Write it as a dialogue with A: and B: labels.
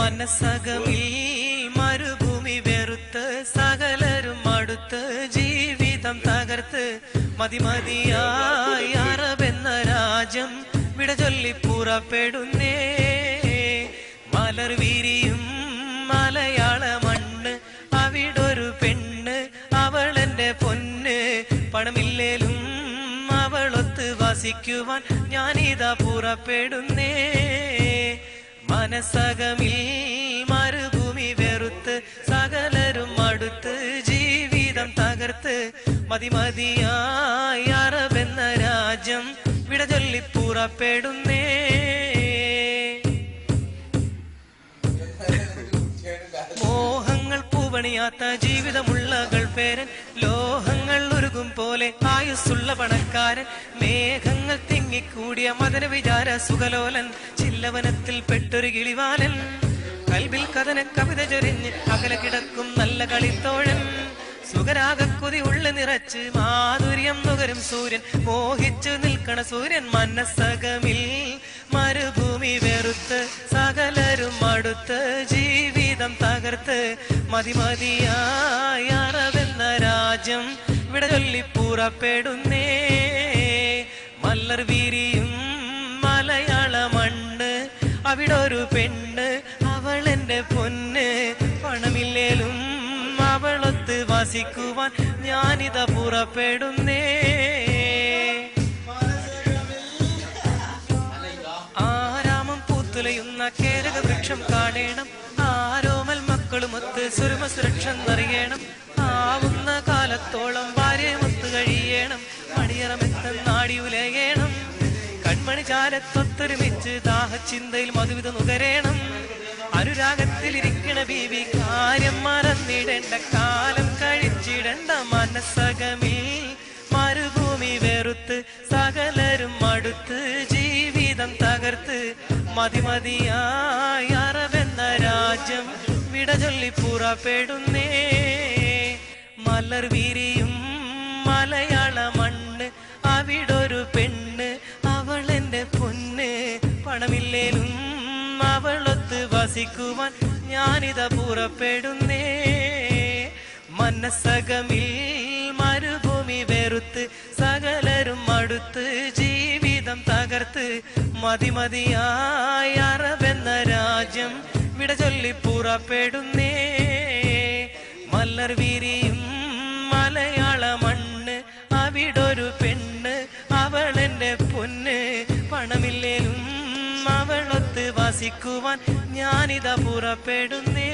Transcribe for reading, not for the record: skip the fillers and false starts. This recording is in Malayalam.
A: മനസ്സകമിൽ മരുഭൂമി വെറുത്ത് സകലരും അടുത്ത് ജീവിതം തകർത്ത് മതിമതിയായി അറബെന്ന രാജ്യം വിട ചൊല്ലി പുറപ്പെടുന്നേ. മലർ വിരിയും മലയാള മണ്ണ്, അവിടൊരു പെണ്ണ് അവളെന്റെ പൊന്ന്. പണമില്ലേലും അവളൊത്ത് വസിക്കുവാൻ ഞാനിതാ പുറപ്പെടുന്നേ. മനസ്സകമിൽ മരുഭൂമി വെറുത്ത് സകലരും അടുത്ത് ജീവിതം തകർത്ത് മതിമതിയായി അറബെന്ന രാജ്യം വിട ചൊല്ലി പുറപ്പെടുന്നേ. മോഹങ്ങൾ പൂവണിയാത്ത ജീവിതമുള്ള ഗൾഫേരൻ, ലോഹങ്ങൾ ഉരുകും പോലെ ആയുസ്സുള്ള പണക്കാരൻ, മേഘങ്ങൾ തിങ്ങിക്കൂടിയ മദന വിചാര സുഖലോലൻ, ചില്ലവനത്തിൽ പെട്ടൊരു കിളിവാലൻ, കൽബിൽ കഥന കവിത ചൊരിഞ്ഞ് അകലെ കിടക്കും നല്ല കളിത്തോഴൻ, സുഖരാഗക്കൊതി ഉള്ള നിറച്ച് മാധുര്യം നുകരും സൂര്യൻ, മോഹിച്ചു നിൽക്കണ സൂര്യൻ. മനസ്സകമിൽ മരുഭൂമി വെറുത്ത് സകലരും അടുത്ത് ജീവിതം തകർത്ത് മതിമതിയായി അറബെന്ന രാജ്യം വിട ചൊല്ലി പുറപ്പെടുന്നേ. മല്ലർ വിരിയും മലയാള മണ്ണ്, അവിടൊരു പെണ്ണ് അവളെന്റെ പൊന്ന്. പണമില്ലേലും അവളൊത്ത് വസിക്കുവാൻ ഞാനിതാ പുറപ്പെടുന്നേ. ആരാമം പൂത്തുലയുന്ന കേരക വൃക്ഷം കാണേണം, ആരോമൽ മക്കളുമൊത്ത് സുരമ സുരക്ഷ എന്നറിയണം. ആവുന്ന കാലത്തോളം ഭാര്യമൊത്ത് കഴിയണം, മണിയറമെത്തന്നാടി ഉലയണം. കൺമണി ചാരത്തൊത്തൊരുമിച്ച് ദാഹചിന്തയിൽ മധുവിധ നുകരേണം. അനുരാഗത്തിലിരിക്കണ ബീവി കാര്യം മറന്നിടേണ്ട, കാലം കഴിച്ചിടണ്ട. മനസ്സകമിൽ മരുഭൂമി വെറുത്ത് സകലരും അടുത്ത് ജീവിതം തകർത്ത് മതിമതിയായി അറബെന്ന രാജ്യം വിട ചൊല്ലി പുറപ്പെടുന്നേ. മലർ വിരിയും മലയാള മണ്ണ്, അവിടൊരു പെണ്ണ് അവളെന്റെ പൊന്ന്. പണമില്ലേലും അവളൊത്ത് വസിക്കുവാൻ ഞാനിതാ പുറപ്പെടുന്നേ. മനസ്സകമിൽ മരുഭൂമി വെറുത്ത് സകലരും അടുത്ത് ജീവിതം തകർത്ത് മതിമതിയായി അറബെന്ന രാജ്യം വിട ചൊല്ലി പുറപ്പെടുന്നേ. മലർ വിരിയും മലയാള മണ്ണ്, അവിടൊരു പെണ്ണ് അവളെന്റെ പൊന്ന്. പണമില്ലേലും അവളൊത്ത് വസിക്കുവാൻ ഞാനിതാ പുറപ്പെടുന്നേ.